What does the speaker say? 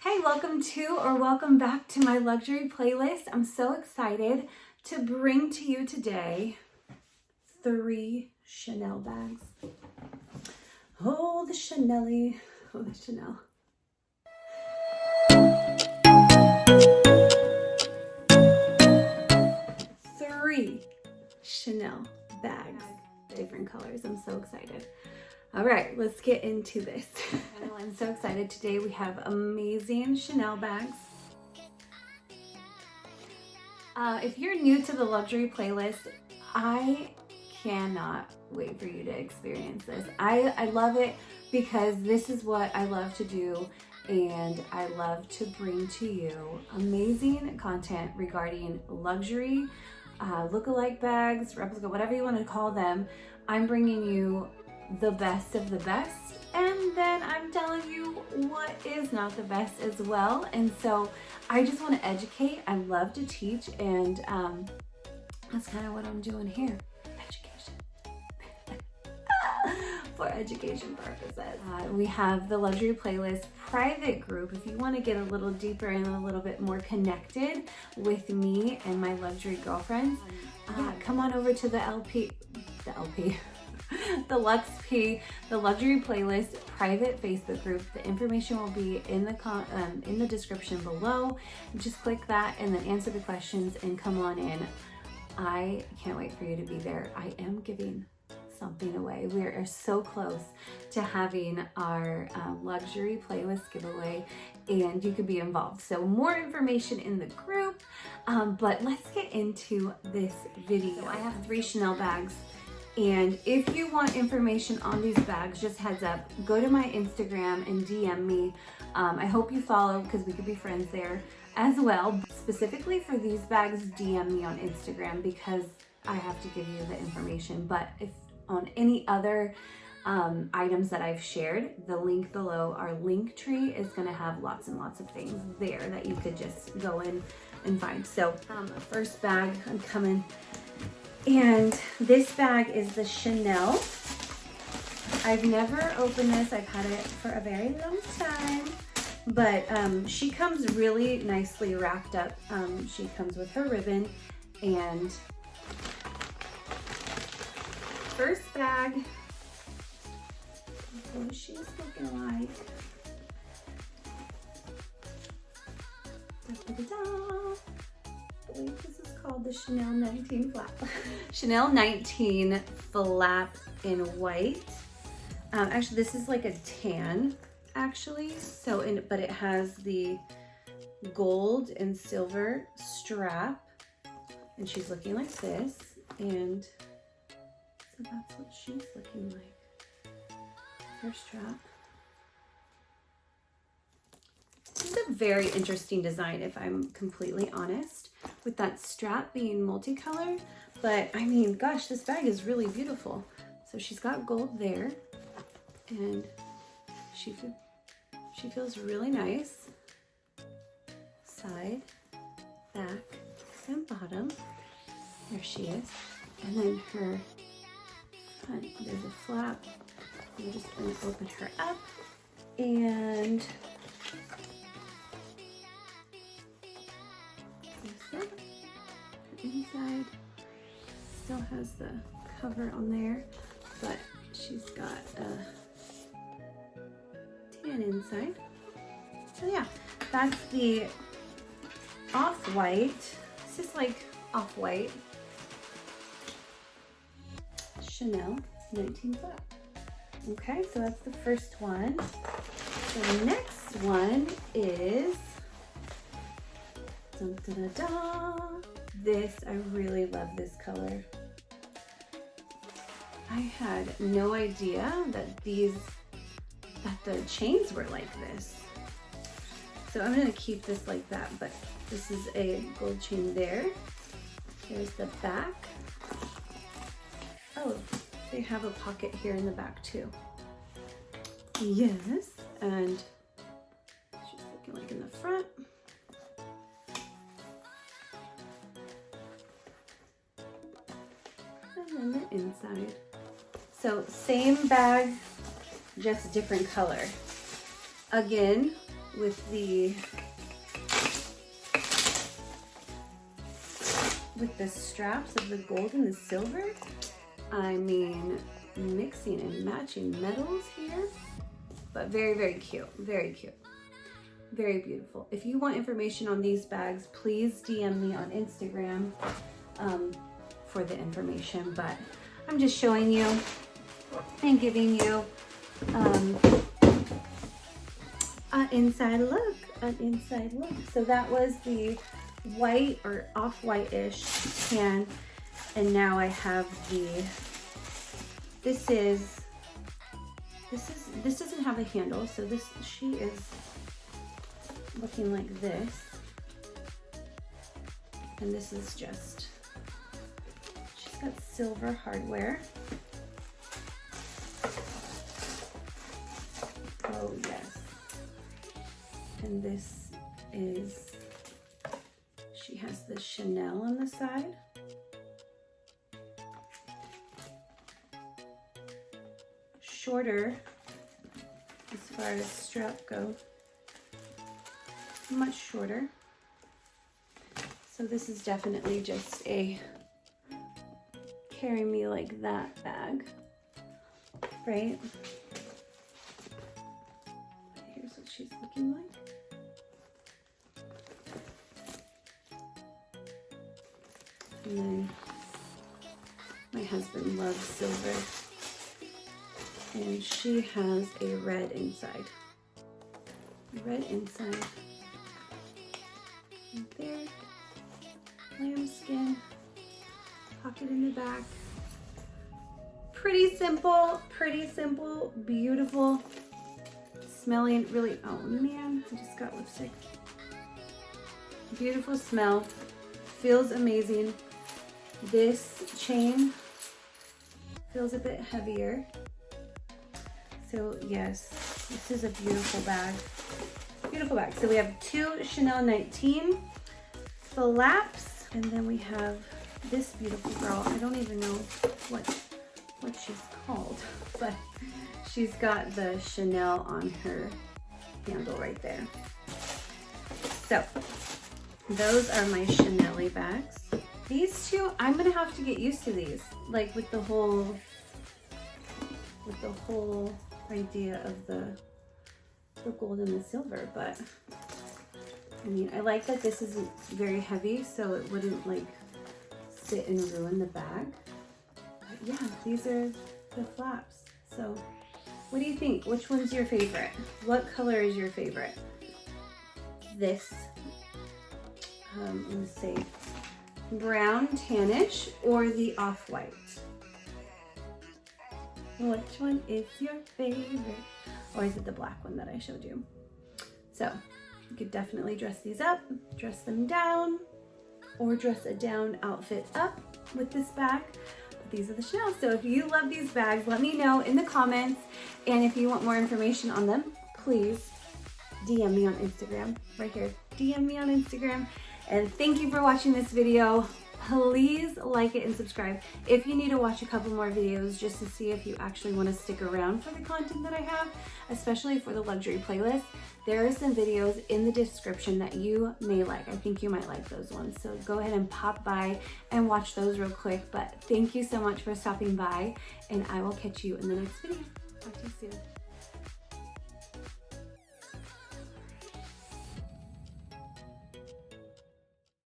Hey, welcome back to my luxury playlist. I'm so excited to bring to you today 3 Chanel bags. Oh, the Chanel-y. Oh, the Chanel. Three Chanel bags, different colors. I'm so excited. All right, let's get into this. I'm so excited. Today we have amazing Chanel bags. If you're new to the luxury playlist, I cannot wait for you to experience this. I love it because this is what I love to do, and I love to bring to you amazing content regarding luxury, look-alike bags, replica, whatever you want to call them. I'm bringing you the best of the best, and then I'm telling you what is not the best as well. And so I just want to educate. I love to teach, and that's kind of what I'm doing here. Education. For education purposes. We have the luxury playlist private group if you want to get a little deeper and a little bit more connected with me and my luxury girlfriends. Come on over to the the Lux P, the luxury playlist private Facebook group. The information will be in the description below. Just click that and then answer the questions and come on in. I can't wait for you to be there. I am giving something away. We are so close to having our luxury playlist giveaway, and you could be involved. So more information in the group, but let's get into this video. So I have 3 Chanel bags. And if you want information on these bags, just heads up, go to my Instagram and DM me. I hope you follow because we could be friends there as well. Specifically for these bags, DM me on Instagram because I have to give you the information. But if on any other items that I've shared, the link below, our link tree is going to have lots and lots of things there that you could just go in and find. So first bag, I'm coming. And this bag is the Chanel. I've never opened this. I've had it for a very long time, but she comes really nicely wrapped up. She comes with her ribbon. And first bag, what she's looking like. Da-da-da-da. I believe this is called the Chanel 19 flap. Chanel 19 flap in white. Actually, this is like a tan, actually. But it has the gold and silver strap, and she's looking like this. And so that's what she's looking like. Her strap. This is a very interesting design, if I'm completely honest, with that strap being multicolored. But I mean, gosh, this bag is really beautiful. So she's got gold there, and she feels really nice. Side, back, and bottom. There she is. And then her front, there's a flap. I'm just going to open her up, and inside still has the cover on there, but she's got a tan inside. So yeah, that's the off-white. It's just like off-white Chanel 19 flap. Okay, so that's the first one. The next one is dun, dun, dun, dun. This, I really love this color. I had no idea that the chains were like this. So I'm gonna keep this like that, but this is a gold chain there. There's the back. Oh, they have a pocket here in the back too. Yes, and she's looking like in the front. And then the inside. So same bag, just different color. Again, with the straps of the gold and the silver. I mean, mixing and matching metals here, but very, very cute, very cute, very beautiful. If you want information on these bags, please DM me on Instagram for the information, but I'm just showing you and giving you an inside look, So that was the white or off-white-ish tan, and now I have this doesn't have a handle, so she is looking like this, and this is just, she's got silver hardware. Oh yes, and this is, she has the Chanel on the side. Shorter as far as strap go, much shorter. So this is definitely just a carry me like that bag, right? Here's what she's looking like. And then my husband loves silver, and she has a red inside. Red inside. Right there. Lambskin. Pocket in the back. Pretty simple, beautiful. Smelling really, oh man, I just got lipstick. Beautiful smell. Feels amazing. This chain feels a bit heavier. So yes, this is a beautiful bag. Beautiful bag. So we have 2 Chanel 19 flaps, and then we have this beautiful girl. I don't even know what she's called, but she's got the Chanel on her handle right there. So those are my Chanel bags. These two, I'm gonna have to get used to these, like with the whole idea of the gold and the silver. But I mean, I like that this isn't very heavy, so it wouldn't like sit and ruin the bag. But yeah, these are the flaps. So what do you think? Which one's your favorite? What color is your favorite? This, let's say brown tannish, or the off-white? Which one is your favorite? Or is it the black one that I showed you? So you could definitely dress these up, dress them down, or dress a down outfit up with this bag. But these are the Chanel. So if you love these bags, let me know in the comments. And if you want more information on them, please DM me on Instagram, right here. DM me on Instagram. And thank you for watching this video. Please like it and subscribe if you need to watch a couple more videos just to see if you actually want to stick around for the content that I have, especially for the luxury playlist. There are some videos in the description that you may like. I think you might like those ones. So go ahead and pop by and watch those real quick. But thank you so much for stopping by, and I will catch you in the next video. Talk to you soon.